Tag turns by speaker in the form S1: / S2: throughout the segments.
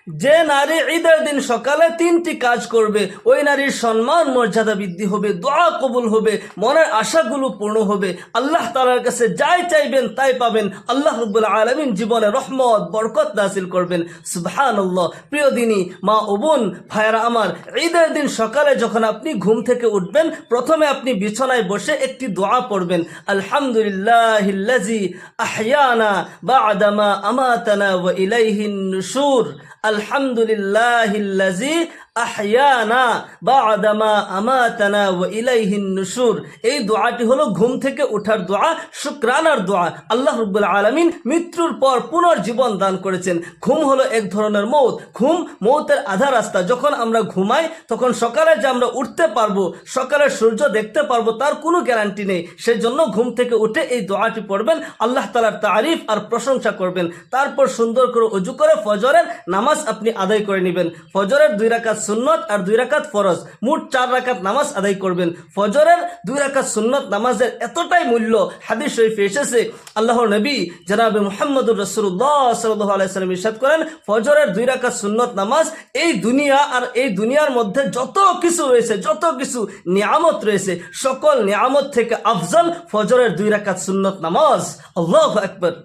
S1: যে নারী ঈদের দিন সকালে 3টি কাজ করবে ওই নারীর সম্মান মর্যাদা বৃদ্ধি হবে, দোয়া কবুল হবে, মনের আশাগুলো পূর্ণ হবে, আল্লাহ তাআলার কাছে যাই চাইবেন তাই পাবেন। আল্লাহ রাব্বুল আলামিন জীবনে রহমত বরকত নাযিল করবেন। সুবহানাল্লাহ। প্রিয় দিনী মা ও বোন ভাইরা আমার, ঈদের দিন সকালে যখন আপনি ঘুম থেকে উঠবেন, প্রথমে আপনি বিছানায় বসে একটি দোয়া পড়বেন। আলহামদুলিল্লাহিল্লাযী আহইয়ানা বা'দামা আমাতানা ওয়া ইলাইহিন নুশুর। আলহামদুলিল্লাহিল্লাযী আহইয়ানা বা'দামা আমাতানা ওয়া ইলাইহিন নুশুর। এই দোয়াটি হলো ঘুম থেকে ওঠার দোয়া, শুকরানার দোয়া। আল্লাহ রাব্বুল আলামিন মৃত্যুর পর পুনর্জীবন দান করেছেন। ঘুম হলো এক ধরনের মৌত। ঘুম মৌতের আধা রাস্তা। যখন আমরা ঘুমাই তখন সকালে যে আমরা উঠতে পারবো, সকালে সূর্য দেখতে পারবো, তার কোনো গ্যারান্টি নেই। সেজন্য ঘুম থেকে উঠে এই দোয়াটি পড়বেন, আল্লাহ তাআলার তারিফ আর প্রশংসা করবেন। তারপর সুন্দর করে ওযু করে ফজরের নামাজ আপনি আদায় করে নেবেন। ফজরের 2 রাকাত সুন্নত আর 2 রাকাত ফরজ, মোট 4 রাকাত নামাজ আদায় করবেন। ফজরের 2 রাকাত সুন্নত নামাজের এতটাই মূল্য, হাদিস শরীফে এসেছে। আল্লাহর নবী জনাবে মুহাম্মদুর রাসূলুল্লাহ সাল্লাল্লাহু আলাইহি ওয়াসাল্লাম ইরশাদ করেন, ফজরের 2 রাকাত সুন্নত নামাজ এই দুনিয়া আর এই দুনিয়ার মধ্যে যত কিছু রয়েছে, যত কিছু নিয়ামত রয়েছে, সকল নিয়ামত থেকে আফজল ফজরের 2 রাকাত সুন্নত নামাজ। আল্লাহু আকবার।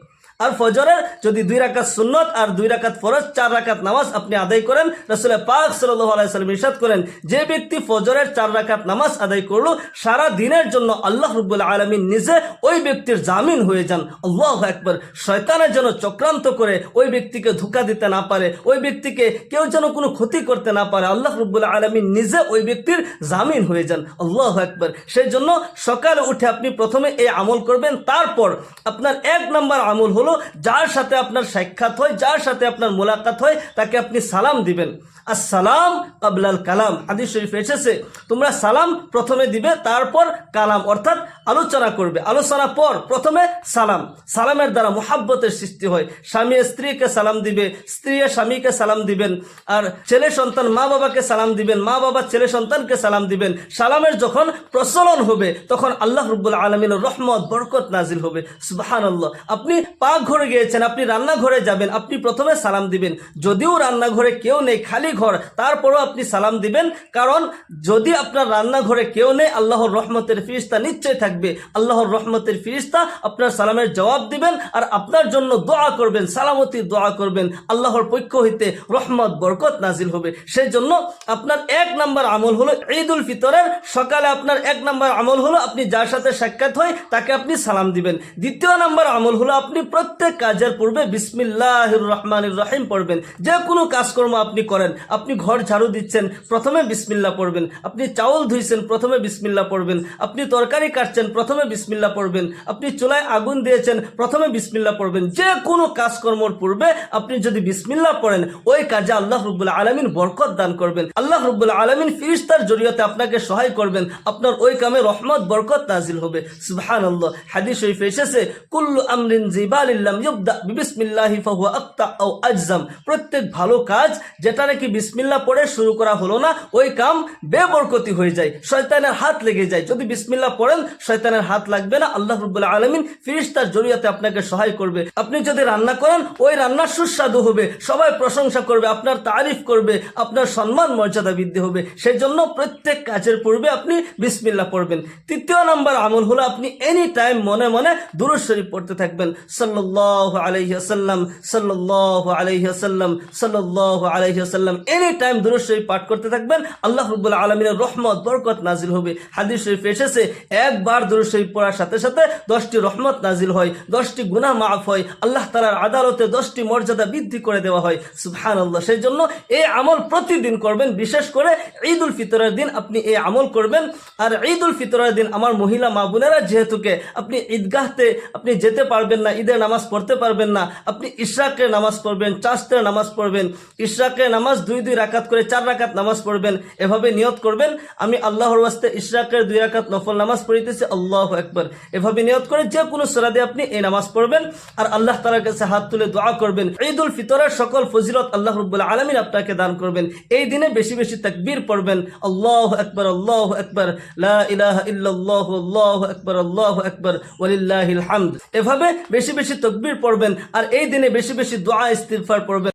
S1: আর ফজরের যদি 2 রাকাত সুন্নত আর 2 রাকাত ফরজ 4 রাকাত নামাজ আপনি আদায় করেন, রাসূল পাক সাল্লাল্লাহু আলাইহি ওয়াসাল্লাম ইরশাদ করেন, যে ব্যক্তি ফজরের 4 রাকাত নামাজ আদায় করলো, সারা দিনের জন্য আল্লাহ রাব্বুল আলামিন নিজে ওই ব্যক্তির জামিন হয়ে যান। আল্লাহু আকবার। শয়তানের যেন চক্রান্ত করে ওই ব্যক্তিকে ধোঁকা দিতে না পারে, ওই ব্যক্তিকে কেউ যেন কোনো ক্ষতি করতে না পারে, আল্লাহ রাব্বুল আলামিন নিজে ওই ব্যক্তির জামিন হয়ে যান। আল্লাহু আকবার। সেই জন্য সকালে উঠে আপনি প্রথমে এই আমল করবেন। তারপর আপনার 1 নম্বর আমল হলো, যার সাথে আপনার সাক্ষাৎ হয়, যার সাথে আপনার মোলাকাত হয়, তাকে আপনি সালাম দিবেন। আসসালাম কাবলাল কালাম। হাদিস শরীফে এসেছে, তোমরা সালাম প্রথমে দিবে, তারপর কালাম অর্থাৎ আলোচনা করবে। আলোচনা পর প্রথমে সালাম। সালামের দ্বারা মুহাব্বতের সৃষ্টি হয়। স্বামী স্ত্রীকে সালাম দিবে, স্ত্রী স্বামীকে সালাম দিবেন, আর ছেলে সন্তান মা বাবাকে সালাম দিবেন, মা বাবা ছেলে সন্তানকে সালাম দিবেন। সালামের যখন প্রচলন হবে তখন আল্লাহ রাব্বুল আলামিনের রহমত বরকত নাজিল হবে। সুবহানাল্লাহ। আপনি পাক ঘরে গিয়েছেন, আপনি রান্নাঘরে যাবেন, আপনি প্রথমে সালাম দিবেন। যদিও রান্নাঘরে কেউ নেই, খালি ঘর, তারপরও আপনি সালাম দিবেন। কারণ যদি আপনার রান্নাঘরে কেউ নেই, আল্লাহর রহমতের ফিরিস্তা নিশ্চয় থাকবে। আল্লাহর রহমতের ফিরিস্তা আপনার সালামের জবাব দিবেন আর আপনার জন্য দোয়া করবেন, সালামতির দোয়া করবেন। আল্লাহর পক্ষ হইতে রহমত বরকত নাজিল হবে। সেই জন্য আপনার 1 নম্বর আমল হলো, ঈদ উল ফিতরের সকালে আপনার 1 নম্বর আমল হলো, আপনি যার সাথে সাক্ষাৎ হয় তাকে আপনি সালাম দিবেন। 2 নম্বর আমল হলো, আপনি প্রত্যেক কাজের পূর্বে বিসমিল্লাহির রহমানির রহিম পড়বেন। যে কোনো কাজকর্ম আপনি করেন, আপনি ঘর ঝাড়ু দিচ্ছেন, প্রথমে বিসমিল্লাহ পড়বেন। আপনি চাউল ধুইছেন, প্রথমে বিসমিল্লাহ পড়বেন। আপনি তরকারি কাটছেন, প্রথমে বিসমিল্লাহ পড়বেন। আপনি চুলায় আগুন দিয়েছেন, প্রথমে বিসমিল্লাহ পড়বেন। যে কোনো কাজকর্মের পূর্বে আপনি যদি বিসমিল্লাহ পড়েন, ওই কাজে আল্লাহ রাব্বুল আলামিন বরকত দান করবেন। আল্লাহ রাব্বুল আলামিন ফেরেশতার জরিয়তে আপনাকে সহায় করবেন, আপনার ওই কামে রহমত বরকত নাজিল হবে। সুবহানাল্লাহ। হাদিস শরীফে এসেছে, কুল্লু আমরিন জিবালিন লাম ইবদা বিসমিল্লাহি ফাহুয়া আকতা আও আজজাম। প্রত্যেক ভালো কাজ যেটা নাকি বিসমিল্লাহ পড়ে শুরু করা হলো না, ওই কাম বেবরকতি হয়ে যায়, শয়তানের হাত লেগে যায়। যদি বিসমিল্লাহ পড়েন, শয়তানের হাত লাগবে না। আল্লাহ রাব্বুল আলামিন ফেরেশতার জরিয়তে আপনাকে সহায় করবে। আপনি যদি রান্না করেন, ওই রান্না সুস্বাদু হবে, সবাই প্রশংসা করবে, আপনার তারিফ করবে, আপনার সম্মান মর্যাদা বৃদ্ধি হবে। সেই জন্য প্রত্যেক কাজের পূর্বে আপনি বিসমিল্লাহ পড়বেন। 3 নম্বর আমল হলো, আপনি এনি টাইম মনে মনে দুরূদ শরীফ পড়তে থাকবেন। সাল্লাল্লাহু আলাইহি ওয়াসাল্লাম, সাল্লাল্লাহু আলাইহি ওয়াসাল্লাম, সাল্লাল্লাহু আলাইহি ওয়াসাল্লাম। এনি টাইম দুরূদ শরীফ পাঠ করতে থাকবেন। আল্লাহ রাব্বুল আলামিনের রহমত বরকত নাজিল হবে। হাদিস শরীফে এসেছে, একবার দুরূদ শরীফ পড়ার সাথে সাথে 10টি রহমত নাজিল হয়, 10টি গুনাহ মাফ হয়, আল্লাহ তাআলার আদালতে 10টি মর্যাদা বৃদ্ধি করে দেওয়া হয়। সুবহানাল্লাহ। সেই জন্য এই আমল প্রতিদিন করবেন, বিশেষ করে ঈদ উল ফিতরের দিন আপনি এই আমল করবেন। আর ঈদ উল ফিতরের দিন আমার মহিলা মা বোনেরা, যেহেতুকে আপনি ঈদগাহতে আপনি যেতে পারবেন না, ঈদের নামাজ পড়তে পারবেন না, আপনি ইশরাকের নামাজ পড়বেন, চাঁদের নামাজ পড়বেন। ইশরাকের নামাজ 2 রাকাত করে 4 রাকাত নামাজ পড়বেন। এভাবে নিয়ত করবেন, আমি আল্লাহর ওয়াস্তে ইশরাকের 2 রাকাত নফল নামাজ পড়িতেছি, আল্লাহু আকবার। এভাবে নিয়ত করে যে কোনো সূরা দিয়ে আপনি এই নামাজ পড়বেন আর আল্লাহ তাআলার কাছে হাত তুলে দোয়া করবেন। ঈদ উল ফিতরের সকল ফজিলত আল্লাহ রাব্বুল আলামিন আপনাকে দান করবেন। এই দিনে বেশি বেশি তাকবীর পড়বেন, আল্লাহু আকবার, আল্লাহু আকবার, লা ইলাহা ইল্লাল্লাহু, আল্লাহু আকবার, আল্লাহু আকবার, ওয়ালিল্লাহিল হামদ। এভাবে বেশি বেশি তাকবীর পড়বেন আর এই দিনে বেশি বেশি দোয়া ইস্তিগফার পড়বেন।